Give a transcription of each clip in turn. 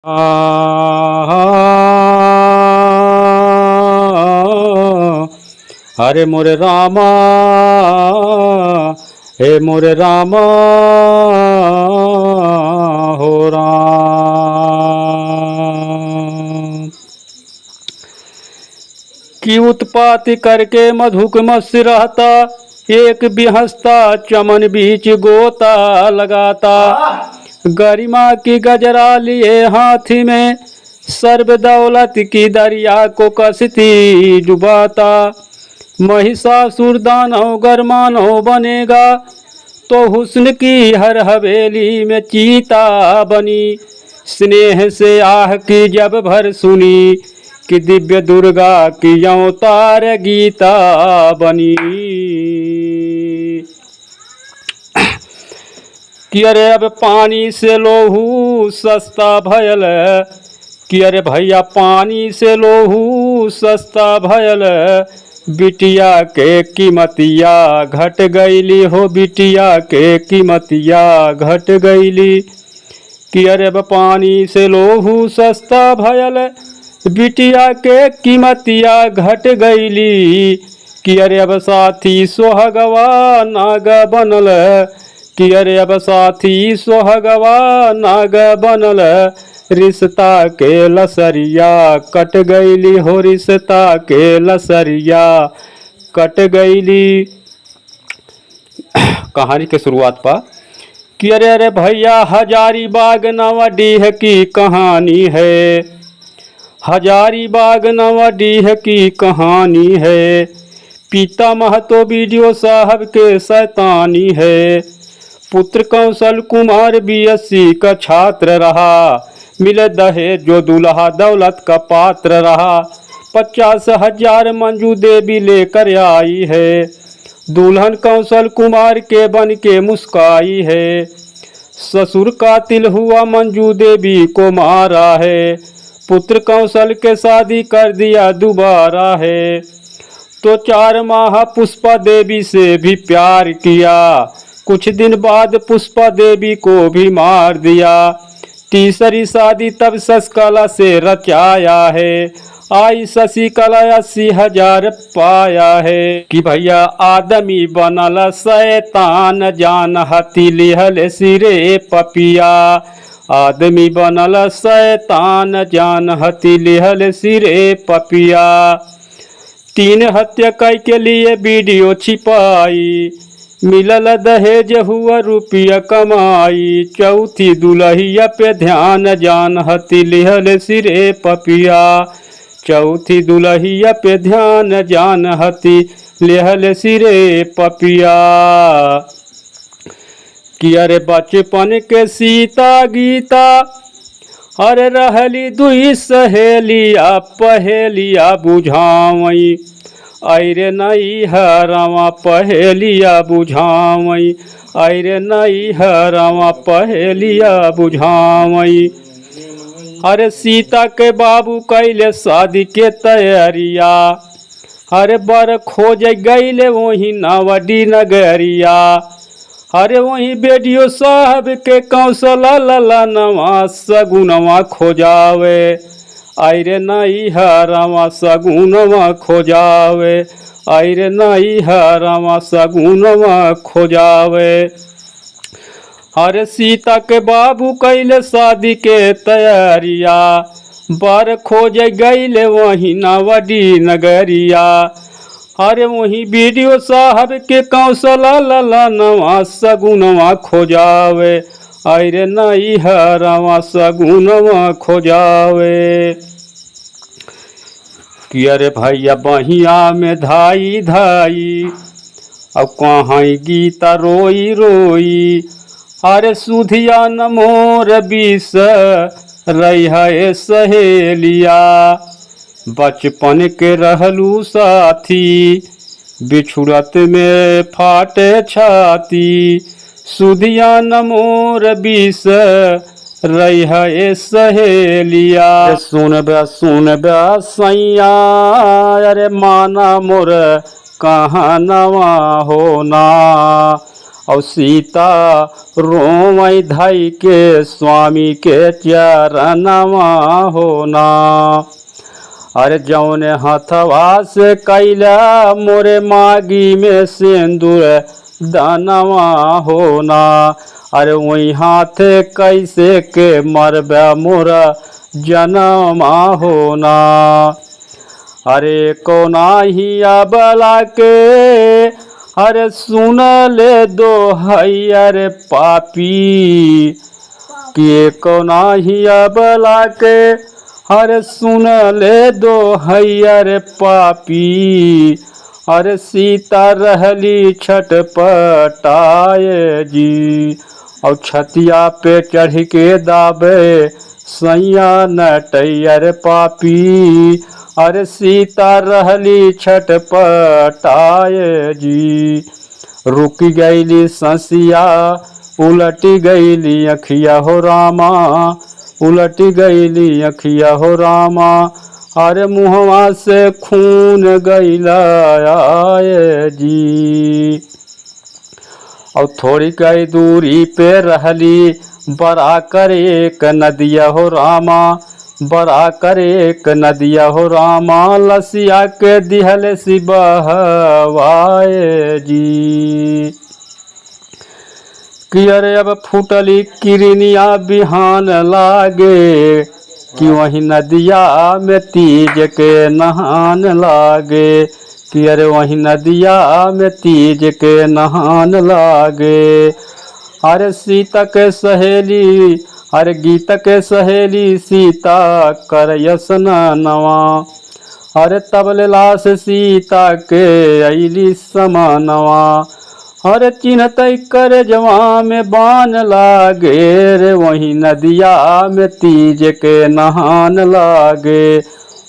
हरे मोरे रामा, हे मोरे रामा हो राम। की उत्पाती करके मधुक मत्स्य रहता, एक बिहसता चमन बीच गोता लगाता। गरिमा की गजरा लिए हाथी में, सर्व दौलत की दरिया को कसती डुबाता। महिषासुर दानव गरमानव बनेगा, तो हुस्न की हर हवेली में चीता बनी। स्नेह से आह की जब भर सुनी, कि दिव्य दुर्गा की अवतार गीता बनी। कि अरे अब पानी से लोहू सस्ता भयल, कि अरे भैया पानी से लोहू सस्ता भयल। बिटिया के कीमतिया घट गईली हो, बिटिया के कीमतिया घट गईली। कि अरे अब पानी से लोहू सस्ता भयल, बिटिया के कीमतिया घट गईली। कि अरे अब साथी सोहगवा नाग बनल, कि अरे अब साथी सोहगवा नाग बनल। रिश्ता के लसरिया कट गईली हो, रिश्ता के लसरिया कट गईली। कहानी के शुरुआत पा कि अरे अरे भैया हजारीबाग नवाडीह की कहानी है, हजारीबाग नवाडीह की कहानी है। पिता महतो बीडीओ साहब के शैतानी है, पुत्र कौशल कुमार बीएससी का छात्र रहा। मिले दहेज जो दूल्हा दौलत का पात्र रहा, 50,000 मंजू देवी लेकर आई है। दुल्हन कौशल कुमार के बन के मुस्काई है, ससुर कातिल हुआ मंजू देवी को मारा है। पुत्र कौशल के शादी कर दिया दोबारा है, तो 4 माह पुष्पा देवी से भी प्यार किया। कुछ दिन बाद पुष्पा देवी को भी मार दिया। तीसरी शादी तब शशिकला से रचाया है, आई शशिकला 80,000 पाया है। कि भैया आदमी बनल शैतान, जान हती लिहल सिरे पपिया। आदमी बनल शैतान, जान हती लिहल सिरे पपिया। 3 हत्या कई के लिए वीडियो छिपाई, मिलल दहेज हुआ रुपया कमाई। चौथी दुल्हिया पे ध्यान, जान हती लिहल सिरे पपिया। चौथी दुल्हिया पे ध्यान, जान हती लिहल सिरे पपिया। कि अरे बचपन के सीता गीता, अरे रहली दुई सहेलिया पहेलिया बुझावई। अरे नई हरवा पहेलिया बुझावई, अरे नई हरवा पहेलिया बुझावई। अरे सीता के बाबू कैले शादी के तैयारिया, अरे बर खोज गईले वही नवाडी नगरिया। अरे वही बेडियो साहब के कौशला लला नवा सगुनवा खोजावे। अरे नई हरवा सगुनवा खोजावे, अरे नई हरवा सगुनवा खोजावे। अरे सीता के बाबू कैले शादी के तैयारिया, बर खोज गईले वही नवाडी नगरिया। अरे वही बीडीओ साहब के कौशला लला नवा सगुनवा खोजावे। अरे नई हरवा सगुनवा खोजावे। कि अरे भैया बहिया में धाई धाई, अब कहाँ गीता रोई रोई। अरे सुधिया न मोर बिस रही है सहेलिया। बचपन के रहलू साथी, बिछुड़त में फाटे छाती। सुधिया न मोर बिस रही है सहेलिया। सुन बे सैया, अरे माना मोर कहाँ नवा होना। और सीता रोमई धई के स्वामी के चरणवा होना। अरे जौन हथवा से कैला मोरे मागी में सिंदूर दानवा होना। अरे वही हाथ कैसे के मरबा मोरा जनमा होना। अरे कोना हिया बला के अरे सुन ले दो हैयर पापी कि कोना हिया बला के अरे सुन ले दो हैयर पापी। अरे सीता रहली छटपटाए जी और छतिया पे चढ़ के दाबे सैया नटैयर पापी। अरे सीता रहली छटपटाए जी रुक गईली ससिया उलटी गईली अखिया हो रामा। उलटी गईली अखिया हो रामा। अरे मुहवा से खून गईला आए जी। और थोड़ी कई दूरी पे रहली बड़ा कर एक नदिया हो रामा। बड़ा कर एक नदिया हो रामा। लसिया के दिहल सी बहवाए जी। कि अरे अब फूटली किरनिया बिहान लागे कि वही नदिया में तीज के नहान लागे। कि अरे वही नदिया में तीज के नहान लागे। अरे सीता के सहेली अरे गीता के सहेली सीता कर यसनवा। अरे तबले लाश सीता के अली समानवा। अरे चिन्हत कर जवा में बान लागे रे वही नदिया में तीज के नहान लागे।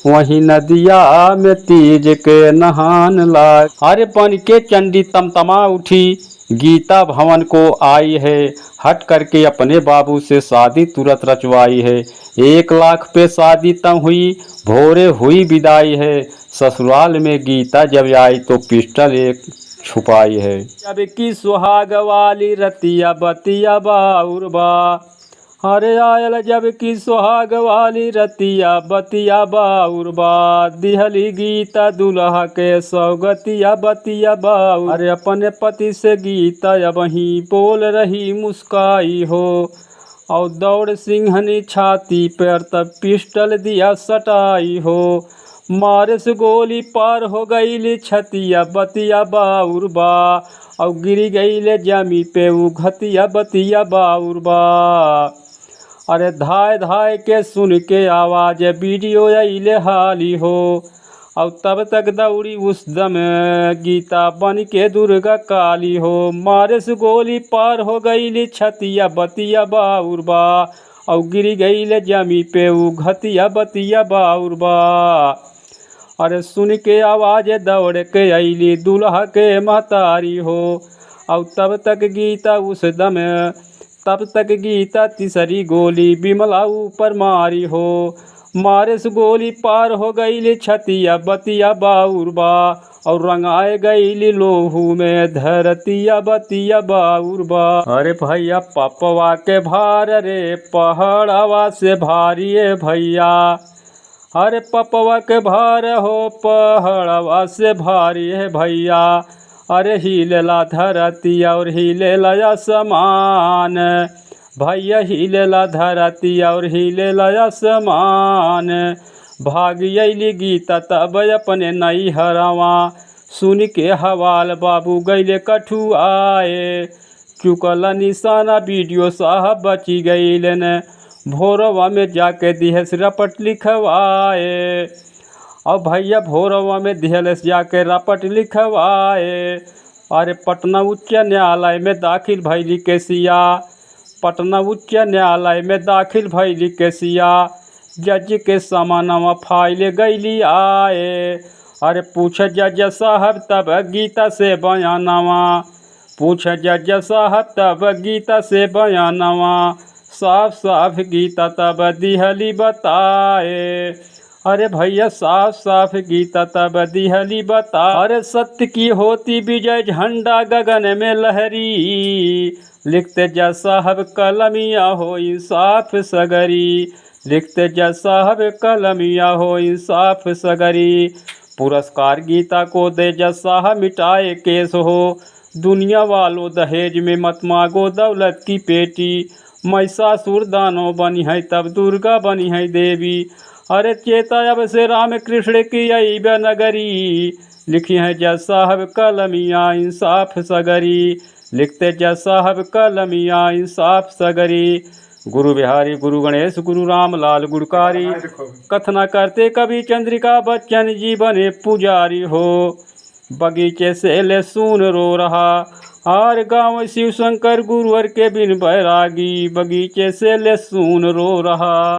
वही नदिया में तीज के नहान लागे। अरे बन के चंडी तमतमा उठी गीता भवन को आई है। हट करके अपने बाबू से शादी तुरंत रचवाई है। 1 लाख पे शादी तम हुई भोरे हुई विदाई है। ससुराल में गीता जब आई तो पिस्टल एक छुपाई है। जब की सुहाग वाली रतिया बतिया बाउरबा। अरे आयल जब की सुहाग वाली रतिया बतिया बाउरबा। दिहली गीता दुल्हा के सौगतिया बतिया बाउर। अरे अपने पति से गीता अब ही बोल रही मुस्काई हो। और दौड़ सिंहनी छाती पर तब पिस्टल दिया सटाई हो। मारे से गोली पार हो गई छतिया बतिया बाउरबा। और गिरी गई जमी पे वो घतिया बतिया बाउरबा। अरे धाय धाय के सुन के आवाज वीडियो अइले हाली हो। और तब तक दौड़ी उस दम गीता बन के दुर्गा काली हो। मारे से गोली पार हो गई छतिया बतिया बाउरबा। और गिरी गई जमी पे वो घतिया बतिया बाउरबा। अरे सुन के आवाज दौड़ के अली दुल्हा के महतारी हो। और तब तक गीता तीसरी गोली बिमला ऊपर मारी हो। मारे से गोली पार हो गई छतिया बतिया बाउरबा। और रंगाए गई लोहू में धरतिया बतिया बाउरबा। अरे भैया पपवा के भार रे पहाड़वा से भारी भैया। अरे पपवा के भार हो पहाड़वा से भारी है भैया। अरे हिलेला धरतिया और हिलेला आसमान। भैया हिलेला धरतिया और हिलेला आसमान। भागी अइली गीता तब अपने नई हरवा। सुन के हवाल बाबू गईले कठुआए। चुकल निशाना वीडियो साहब बची गईलन। भोरवा में जाके दिहस रपट लिखवाए। और भैया भोरवा में दिहस जाके रपट लिखवाए। अरे पटना उच्च न्यायालय में दाखिल भैली केसिया। पटना उच्च न्यायालय में दाखिल भैली केसिया। जज के सामानवा फाइल गईली आए। अरे पूछ जज साहब तब गीता से बयानवा। पूछ जज साहब तब गीता से बयानवा। साफ साफ गीता तब दिहली बताए। अरे भैया साफ साफ गीता तब दिहली बता, अरे सत्य की होती विजय झंडा गगन में लहरी, लिखते जा साहब कलमिया हो इंसाफ सगरी, लिखते जा साहब कलमिया हो इंसाफ सगरी। पुरस्कार गीता को दे जा साहब मिटाए केस हो, दुनिया वालों दहेज में मत मांगो दौलत की पेटी, महिषासुर दानव बनी है तब दुर्गा बनी है देवी, अरे चेता अब से राम कृष्ण की आई नगरी, लिखी है जा साहब कलमिया इंसाफ सगरी, लिखते जा साहब कलमिया इंसाफ सगरी। गुरु बिहारी गुरु गणेश गुरु रामलाल गुड़कारी, कथना करते कवि चंद्रिका बच्चन जी बने पुजारी हो, बगीचे से लहसुन रो रहा और गाँव शिव शंकर गुरुवर के बिन बैरागी, बगीचे से लहसुन रो रहा।